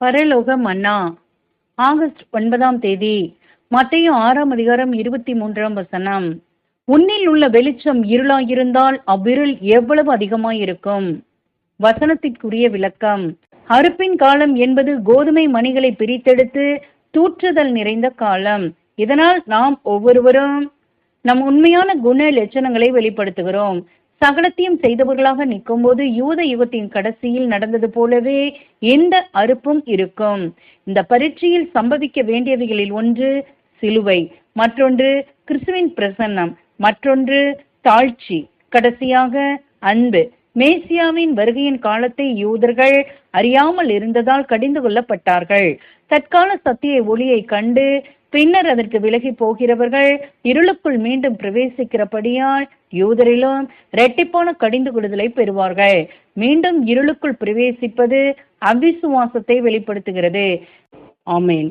பரலோக மன்னா. ஆகஸ்ட் 9 மத்தேயு 6:23 உன்னில் உள்ள வெளிச்சம் இருளாயிருந்தால் அவ்விருள் எவ்வளவு அதிகமாயிருக்கும். வசனத்திற்குரிய விளக்கம். அறுப்பின் காலம் என்பது கோதுமை மணிகளை பிரித்தெடுத்து தூற்றுதல் நிறைந்த காலம். இதனால் நாம் ஒவ்வொருவரும் நம் உண்மையான குண லட்சணங்களை வெளிப்படுத்துகிறோம். சகலத்தையும் செய்தவர்களாக நிற்கும் போது யூத யுகத்தின் கடைசியில் நடந்தது போலவே எந்த அறுப்பும் இருக்கும். இந்த பரீட்சையில் சம்பவிக்க வேண்டியவைகளில் ஒன்று சிலுவை, மற்றொன்று கிறிஸ்துவின் பிரசன்னம், மற்றொன்று தாழ்ச்சி, கடைசியாக அன்பு. மேசியாவின் வருகையின் காலத்தை யூதர்கள் அறியாமல் இருந்ததால் கடிந்து கொள்ளப்பட்டார்கள். தற்கால சத்திய ஒளியை கண்டு பின்னர் அதற்கு விலகி போகிறவர்கள் இருளுக்குள் மீண்டும் பிரவேசிக்கிறபடியால் யூதரிலும் இரட்டிப்பான கடிந்து கொள்ளுதலை பெறுவார்கள். மீண்டும் இருளுக்குள் பிரவேசிப்பது அவிசுவாசத்தை வெளிப்படுத்துகிறது. ஆமேன்.